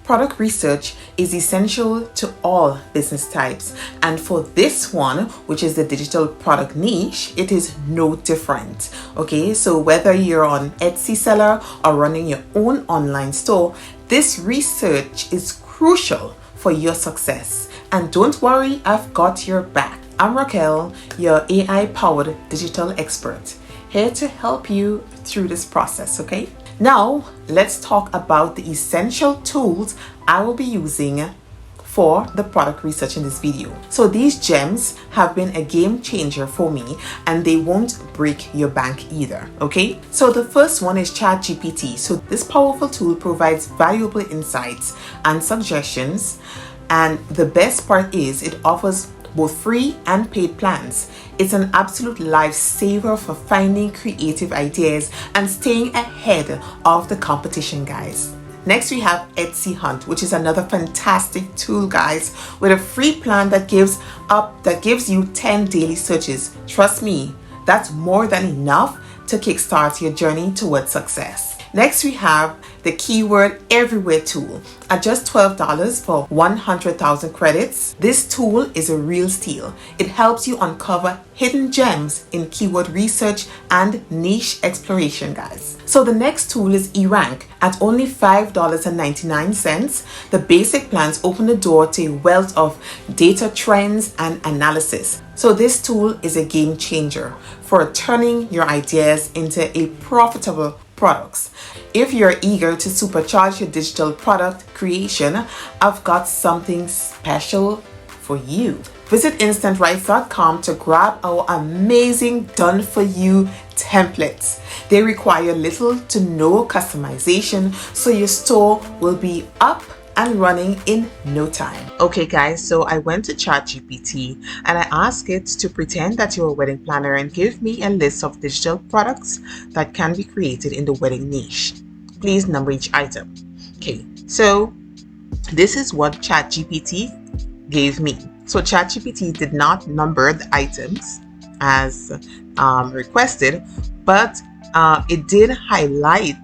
Product research is essential to all business types, and for this one, which is the digital product niche, it is no different. Okay, so whether you're an Etsy seller or running your own online store, this research is crucial for your success. And don't worry, I've got your back. I'm Rockell, your AI-powered digital expert, here to help you through this process, okay? Now, let's talk about the essential tools I will be using for the product research in this video. So these gems have been a game changer for me, and they won't break your bank either, okay? So the first one is ChatGPT. So this powerful tool provides valuable insights and suggestions, and the best part is it offers both free and paid plans. It's an absolute lifesaver for finding creative ideas and staying ahead of the competition, guys. Next, we have Etsy Hunt, which is another fantastic tool, guys, with a free plan that gives you 10 daily searches. Trust me, that's more than enough to kickstart your journey towards success. Next, we have the Keyword Everywhere tool at just $12 for 100,000 credits. This tool is a real steal. It helps you uncover hidden gems in keyword research and niche exploration, guys. So the next tool is eRank at only $5.99. The basic plans open the door to a wealth of data trends and analysis. So this tool is a game changer for turning your ideas into a profitable products. If you're eager to supercharge your digital product creation, I've got something special for you. Visit instantrights.com to grab our amazing done-for-you templates. They require little to no customization, so your store will be up and running in no time. Okay guys, so I went to ChatGPT and I asked it to pretend that you're a wedding planner and give me a list of digital products that can be created in the wedding niche. Please number each item. Okay, so this is what ChatGPT gave me. So ChatGPT did not number the items as requested, but it did highlight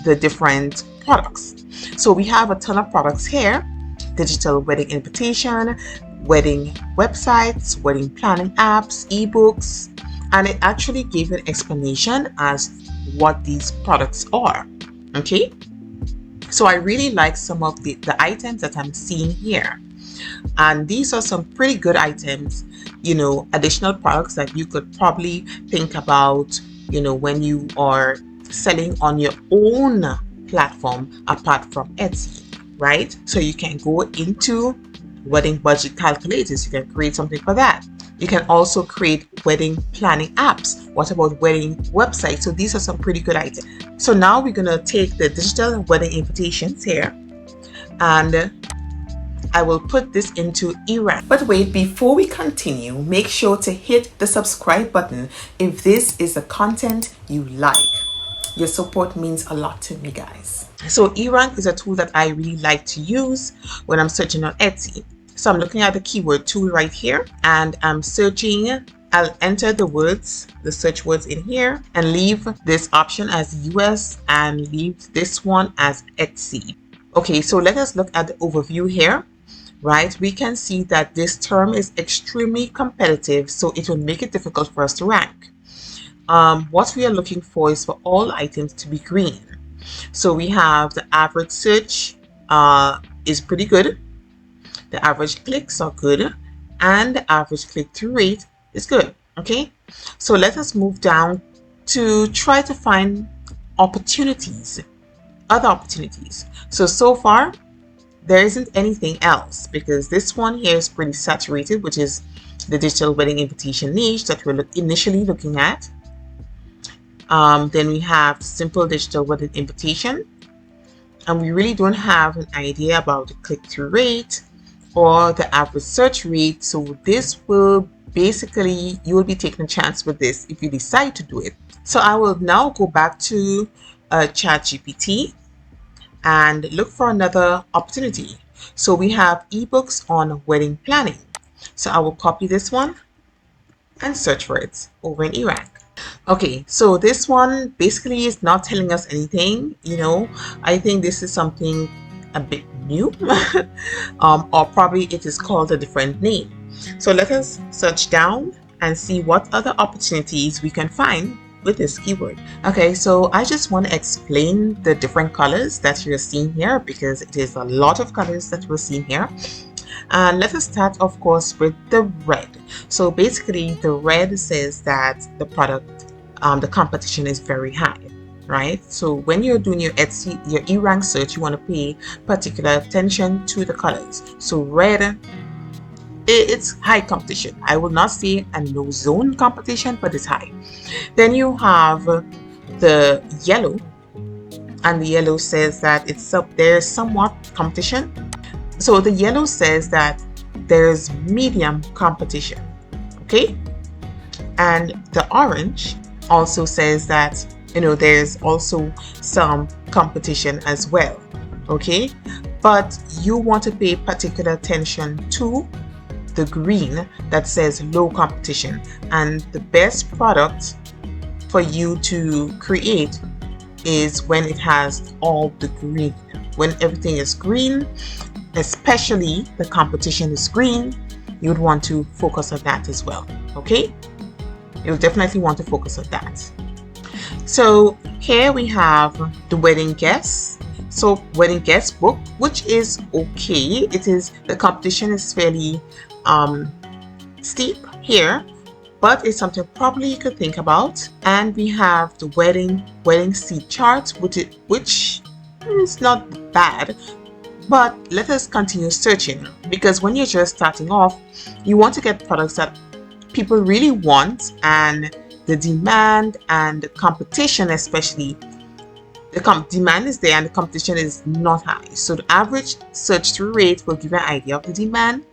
the different products. So we have a ton of products here: digital wedding invitation, wedding websites, wedding planning apps, ebooks, and it actually gave an explanation as what these products are. Okay, so I really like some of the items that I'm seeing here, and these are some pretty good items, you know, additional products that you could probably think about, you know, when you are selling on your own platform apart from Etsy, right? So you can go into wedding budget calculators. You can create something for that. You can also create wedding planning apps. What about wedding websites? So these are some pretty good items. So now we're gonna take the digital wedding invitations here, and I will put this into eRank. But wait, before we continue, make sure to hit the subscribe button if this is the content you like. Your support means a lot to me, guys. So eRank is a tool that I really like to use when I'm searching on Etsy. So I'm looking at the keyword tool right here, and I'm searching. I'll enter the words, the search words in here, and leave this option as US and leave this one as Etsy. Okay, so let us look at the overview here. Right, we can see that this term is extremely competitive, so it will make it difficult for us to rank. What we are looking for is for all items to be green. So we have the average search is pretty good, the average clicks are good, and the average click-through rate is good. Okay, so let us move down to try to find opportunities, other opportunities. So far there isn't anything else, because this one here is pretty saturated, which is the digital wedding invitation niche that we're initially looking at. Then we have simple digital wedding invitation, and we really don't have an idea about the click-through rate or the average search rate. So this will basically, you will be taking a chance with this if you decide to do it. So I will now go back to ChatGPT and look for another opportunity. So we have ebooks on wedding planning. So I will copy this one and search for it over in eRank. Okay, so this one basically is not telling us anything, you know. I think this is something a bit new or probably it is called a different name. So let us search down and see what other opportunities we can find with this keyword. Okay, so I just want to explain the different colors that you're seeing here, because it is a lot of colors that we're seeing here. And let us start, of course, with the red. So basically the red says that the product, the competition is very high, right? So when you're doing your Etsy, your E-rank search, you want to pay particular attention to the colors. So red, it's high competition. I will not say a no zone competition, but it's high. Then you have the yellow, and the yellow says that there's somewhat competition. So the yellow says that there's medium competition, okay? And the orange also says that, you know, there's also some competition as well, okay? But you want to pay particular attention to the green that says low competition. And the best product for you to create is when it has all the green. When everything is green, especially the competition is green, you would want to focus on that as well, okay? You'll definitely want to focus on that. So here we have the wedding guests. So wedding guest book, which is okay. It is, the competition is fairly steep here, but it's something probably you could think about. And we have the wedding seat chart, which is not bad. But let us continue searching, because when you're just starting off, you want to get products that people really want, and the demand and the competition, especially the demand is there and the competition is not high. So the average search through rate will give you an idea of the demand,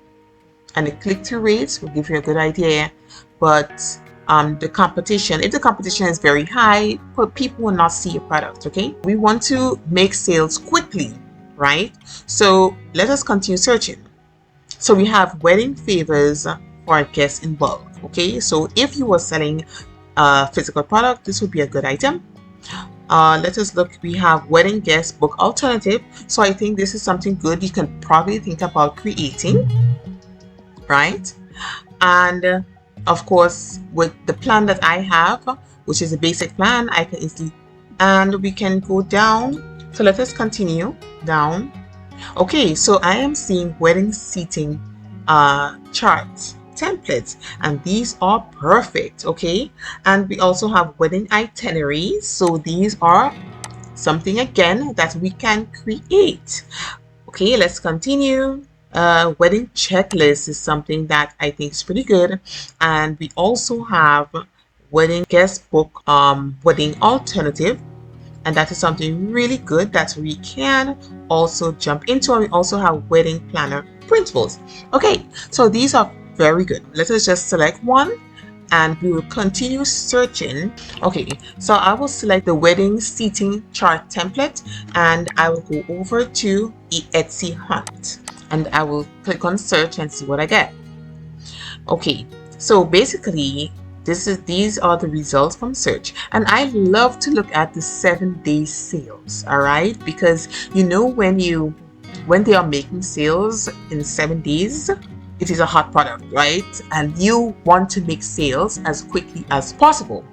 and the click-through rates will give you a good idea. But the competition, if the competition is very high, people will not see your product, okay? We want to make sales quickly, right? So let us continue searching. So we have wedding favors for guests involved, okay? So if you were selling a physical product, this would be a good item. Let us look. We have wedding guest book alternative. So I think this is something good you can probably think about creating, right? And of course, with the plan that I have, which is a basic plan, I can easily, and we can go down. So let us continue down. Okay, so I am seeing wedding seating charts templates, and these are perfect, okay? And we also have wedding itineraries. So these are something again that we can create. Okay, let's continue. Wedding checklist is something that I think is pretty good. And we also have wedding guest book, wedding alternative, and that is something really good that we can also jump into. And we also have wedding planner principles. Okay, so these are very good. Let us just select one and we will continue searching. Okay, so I will select the wedding seating chart template, and I will go over to the Etsy hunt, and I will click on search and see what I get. Okay, so basically these are the results from search, and I love to look at the 7-day sales. All right, because you know, when they are making sales in 7 days, it is a hot product, right? And you want to make sales as quickly as possible.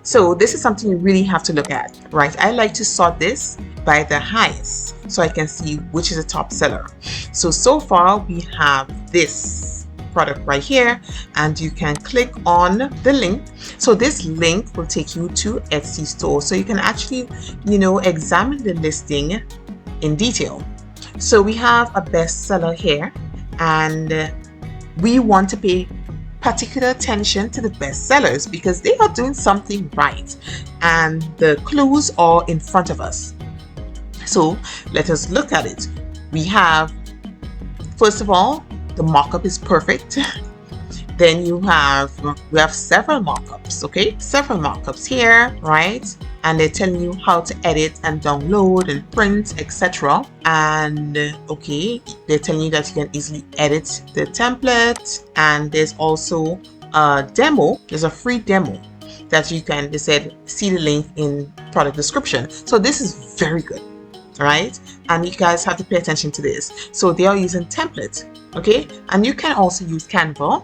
So this is something you really have to look at, right? I like to sort this by the highest so I can see which is a top seller. So far we have this product right here, and you can click on the link. So this link will take you to Etsy store, so you can actually, you know, examine the listing in detail. So we have a bestseller here, and we want to pay particular attention to the bestsellers because they are doing something right, and the clues are in front of us. So let us look at it. We have, first of all, the markup is perfect. Then we have several markups, okay? Several markups here, right? And they're telling you how to edit and download and print, etc. And okay, they're telling you that you can easily edit the template. And there's also a demo. There's a free demo that you can, they said, see the link in product description. So this is very good, right? and you guys have to pay attention to this. So they are using template, okay? And you can also use Canva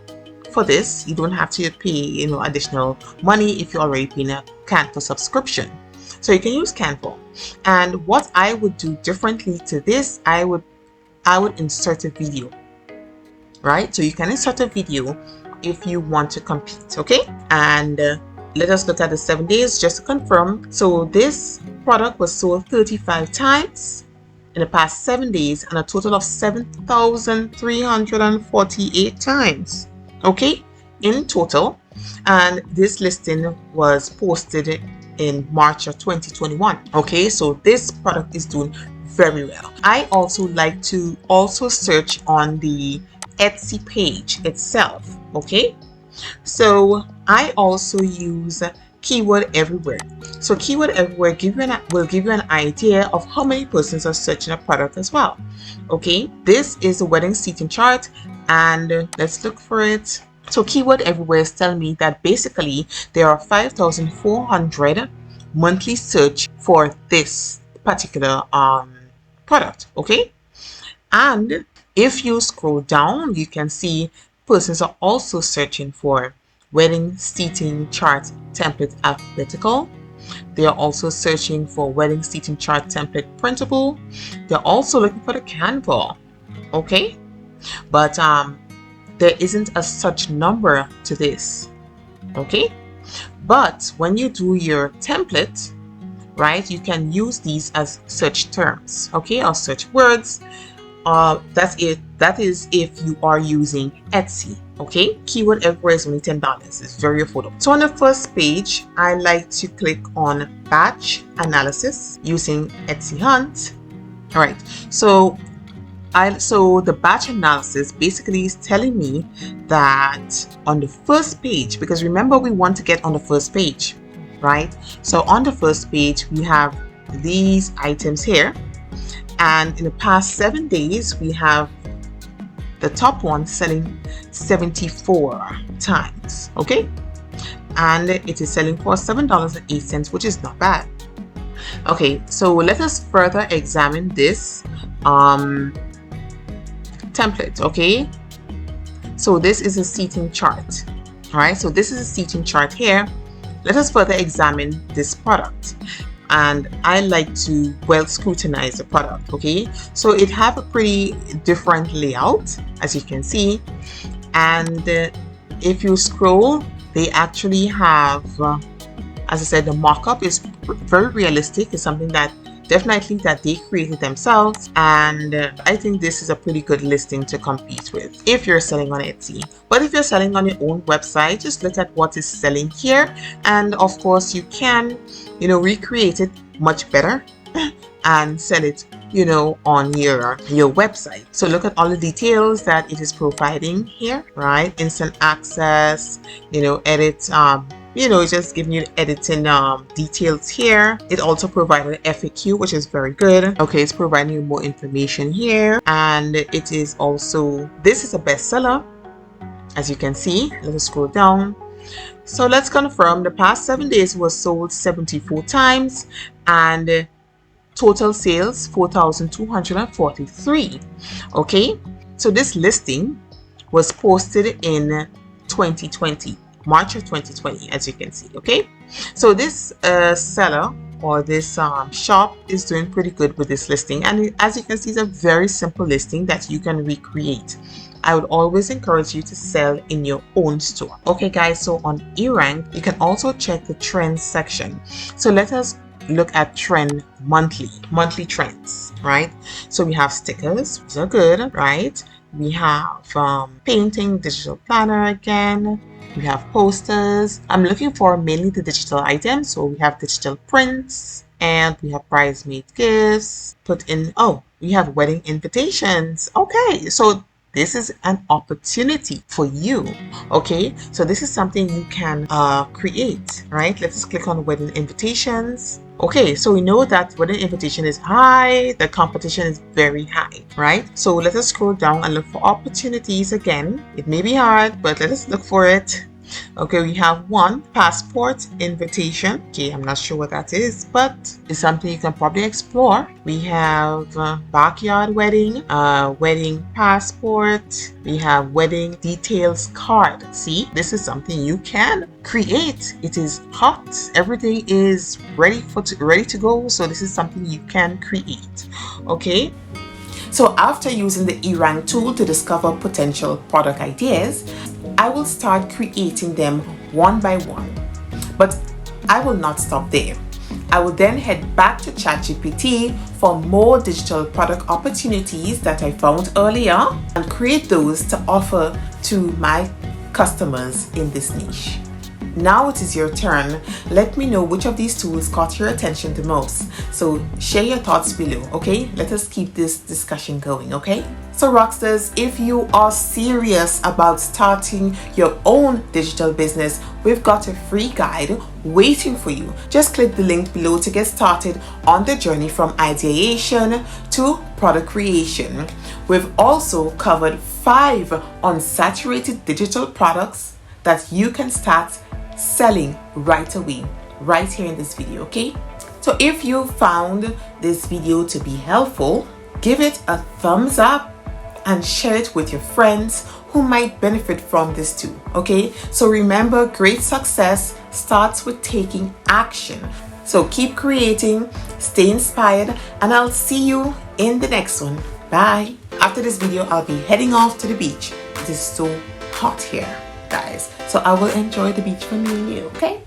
for this. You don't have to pay, additional money if you're already paying a Canva subscription. So you can use Canva. And what I would do differently to this, I would insert a video, right? So you can insert a video if you want to compete, okay? And let us look at the 7 days just to confirm. So this product was sold 35 times in the past 7 days, and a total of 7,348 times, okay, in total. And this listing was posted in March of 2021. Okay, so this product is doing very well. I also like to search on the Etsy page itself, okay? So I also use Keyword Everywhere. So Keyword Everywhere will give you an idea of how many persons are searching a product as well. Okay, this is a wedding seating chart, and let's look for it. So Keyword Everywhere is telling me that basically there are 5,400 monthly search for this particular product. Okay, and if you scroll down, you can see persons are also searching for wedding seating chart template alphabetical. They are also searching for wedding seating chart template printable. They're also looking for the Canva, okay? But there isn't a such number to this, okay? But when you do your template, right, you can use these as search terms, okay, or search words. That's it. That is if you are using Etsy, okay? Keyword Everywhere is only $10. It's very affordable. So on the first page, I like to click on batch analysis using Etsy Hunt. All right. So the batch analysis basically is telling me that on the first page, because remember we want to get on the first page, right? So on the first page, we have these items here. And in the past 7 days, we have the top one selling 74 times, okay? And it is selling for $7.08, which is not bad. Okay, so let us further examine this template, okay? So this is a seating chart, all right? So this is a seating chart here. Let us further examine this product. And I like to scrutinize the product, okay? So it have a pretty different layout, as you can see. And if you scroll, they actually have, as I said, the markup is very realistic. It's something that definitely that they created themselves, and I think this is a pretty good listing to compete with if you're selling on Etsy. But if you're selling on your own website, just look at what is selling here, and of course you can recreate it much better and sell it on your website. So look at all the details that it is providing here, right? Instant access, edit, just giving you editing details here. It also provided an FAQ, which is very good. Okay, it's providing you more information here. And it is also, this is a bestseller, as you can see. Let us scroll down. So let's confirm the past 7 days was sold 74 times and total sales 4,243. Okay, so this listing was posted in 2020. March of 2020, as you can see. Okay, so this seller or this shop is doing pretty good with this listing, and as you can see, it's a very simple listing that you can recreate. I would always encourage you to sell in your own store. Okay guys, so on eRank you can also check the trends section. So let us look at trend monthly trends, right? So we have stickers, which are good, right? We have painting, digital planner again. We have posters. I'm looking for mainly the digital items. So we have digital prints and we have bridesmaid gifts. We have wedding invitations. Okay, so this is an opportunity for you. Okay, so this is something you can create, right? Let's just click on wedding invitations. Okay, so we know that wedding invitation is high, the competition is very high, right? So let us scroll down and look for opportunities again. It may be hard, but let us look for it. Okay, we have one passport invitation. Okay, I'm not sure what that is, but it's something you can probably explore. We have backyard wedding, wedding passport. We have wedding details card. See, this is something you can create. It is hot. Everything is ready to go. So this is something you can create. Okay. So after using the eRank tool to discover potential product ideas, I will start creating them one by one. But I will not stop there. I will then head back to ChatGPT for more digital product opportunities that I found earlier and create those to offer to my customers in this niche. Now it is your turn. Let me know which of these tools caught your attention the most. So share your thoughts below, okay? Let us keep this discussion going, okay? So Rockstars, if you are serious about starting your own digital business, we've got a free guide waiting for you. Just click the link below to get started on the journey from ideation to product creation. We've also covered 5 unsaturated digital products that you can start selling right away, right here in this video, okay? So if you found this video to be helpful, give it a thumbs up and share it with your friends who might benefit from this too, okay? So remember, great success starts with taking action. So keep creating, stay inspired, and I'll see you in the next one. Bye. After this video, I'll be heading off to the beach. It is so hot here, guys. So I will enjoy the beach for me and you, okay?